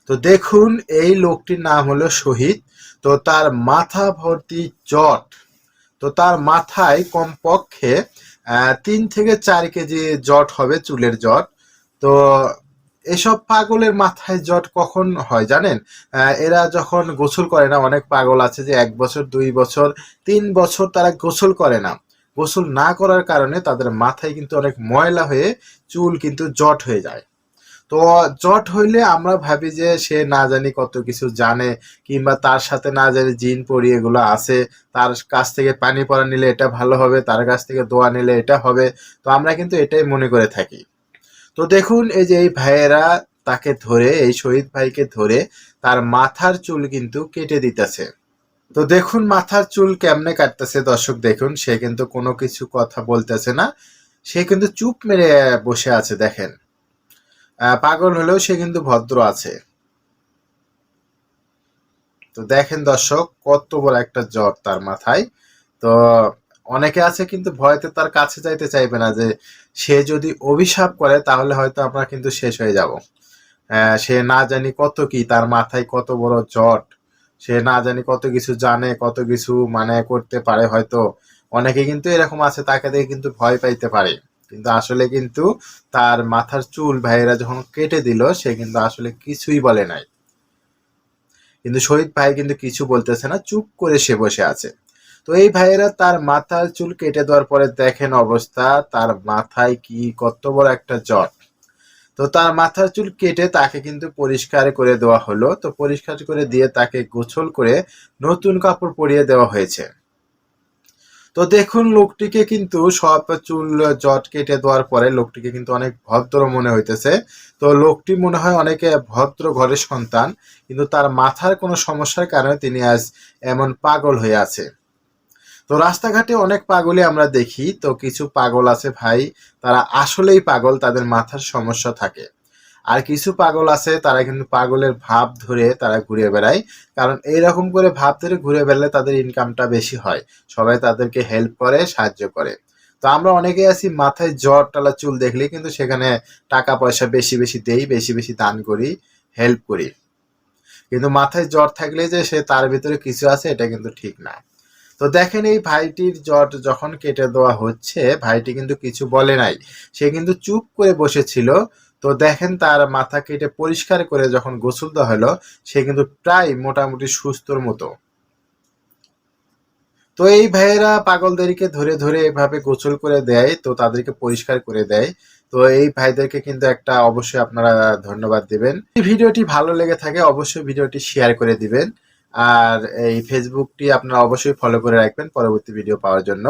তো দেখুন এই লোকটির নাম হলো শহীদ। তো তার মাথা ভর্তি জট। তো তার মাথায় কমপক্ষে 3 থেকে 4 কেজি জট হবে, চুলের জট। তো এসব পাগলের মাথায় জট কখন হয় জানেন? এরা যখন গোসল করে না, অনেক পাগল আছে যে 1 বছর 2 বছর 3 বছর তারা গোসল করে না। গোসল না করার কারণে তাদের মাথায় কিন্তু অনেক ময়লা হয়ে চুল কিন্তু জট হয়ে যায়। তো জট হইলে আমরা ভাবি যে সে না জানি কত কিছু জানে, কিংবা তার সাথে না জানি জিন পরি এগুলো আছে, তার কাছ থেকে পানি পড়া নিলে এটা ভালো হবে, তার কাছ থেকে দোয়া নিলে এটা হবে। তো আমরা কিন্তু এটাই মনে করে থাকি। তো দেখুন এই যে এই ভাইয়েরা তাকে ধরে, এই শহীদ ভাইকে ধরে তার মাথার চুল কিন্তু কেটে দিতেছে। তো দেখুন মাথার চুল কেমনে কাটতেছে দর্শক, দেখুন সে কিন্তু কোনো কিছু কথা বলতেছে না, সে কিন্তু চুপ মেরে বসে আছে দেখেন। পাগল হলেও সে কিন্তু ভদ্র আছে। তো দেখেন দর্শক কত বড় একটা জ্বর তার মাথায়। তো অনেকে আছে কিন্তু ভয়তে তার কাছে যাইতে চাইবে না, যে সে যদি অভিশাপ করে তাহলে হয়তো আমরা কিন্তু শেষ হয়ে যাব। সে না জানি কত কি, তার মাথায় কত বড় জট, সে না জানি কত কিছু জানে, কত কিছু মানে করতে পারে হয়তো। অনেকে কিন্তু এরকম আছে, তাকে দেখে কিন্তু ভয় পাইতে পারে, কিন্তু আসলে কিন্তু তার মাথার চুল ভাইয়েরা যখন কেটে দিল সে কিন্তু আসলে কিছুই বলে নাই। কিন্তু শহীদ ভাই কিন্তু কিছু বলতেছে না, চুপ করে সে বসে আছে। তো এই ভাইয়েরা তার মাথার চুল কেটে দেওয়ার পরে দেখেন অবস্থা, তার মাথায় কি কত বড় একটা জট। তো তার মাথার চুল কেটে তাকে কিন্তু পরিষ্কার করে দেওয়া হলো। তো পরিষ্কার করে দিয়ে তাকে গোসল করে নতুন কাপড় পরিয়ে দেওয়া হয়েছে। তো দেখুন লোকটিকে কিন্তু সব চুল জট কেটে দেওয়ার পরে লোকটিকে কিন্তু অনেক ভদ্র মনে হইতেছে। তো লোকটি মনে হয় অনেকে ভদ্র ঘরের সন্তান, কিন্তু তার মাথার কোনো সমস্যার কারণে তিনি আজ এমন পাগল হয়ে আছে। তো রাস্তাঘাটে অনেক পাগলই আমরা দেখি। তো কিছু পাগল আছে ভাই, তারা আসলেই পাগল, তাদের মাথার সমস্যা থাকে। আর কিছু পাগল আছে তারা কিন্তু পাগলের ভাব ধরে তারা ঘুরে বেড়ায়। কারণ এইরকম করে ভাব ধরে ঘুরে বেড়ালে তাদের ইনকামটা বেশি হয়, সবাই তাদেরকে হেল্প করে, সাহায্য করে। তো আমরা অনেকেই আছি মাথায় জট টালা চুল দেখলে কিন্তু সেখানে টাকা পয়সা বেশি বেশি দেই, বেশি বেশি দান করি, হেল্প করি। কিন্তু মাথায় জ্বর থাকলে যে সে তার ভিতরে কিছু আছে এটা কিন্তু ঠিক না। তো দেখেন এই ভাইটির জট যখন কেটে দেওয়া হচ্ছে, ভাইটি কিন্তু কিছু বলে নাই, সে কিন্তু চুপ করে বসেছিল। তো দেখেন তার মাথা কেটে পরিষ্কার করে যখন গোসল দেওয়া হলো, সে কিন্তু প্রায় মোটামুটি সুস্থর মতো। তো এই ভাইয়েরা পাগলদেরকে ধরে ধরে এভাবে গোসল করে দেয়, তো তাদেরকে পরিষ্কার করে দেয়। তো এই ভাইদেরকে কিন্তু একটা অবশ্যই আপনারা ধন্যবাদ দিবেন। এই ভিডিওটি ভালো লেগে থাকে অবশ্যই ভিডিওটি শেয়ার করে দিবেন। আর এই ফেসবুকটি আপনারা অবশ্যই ফলো করে রাখবেন পরবর্তী ভিডিও পাওয়ার জন্য।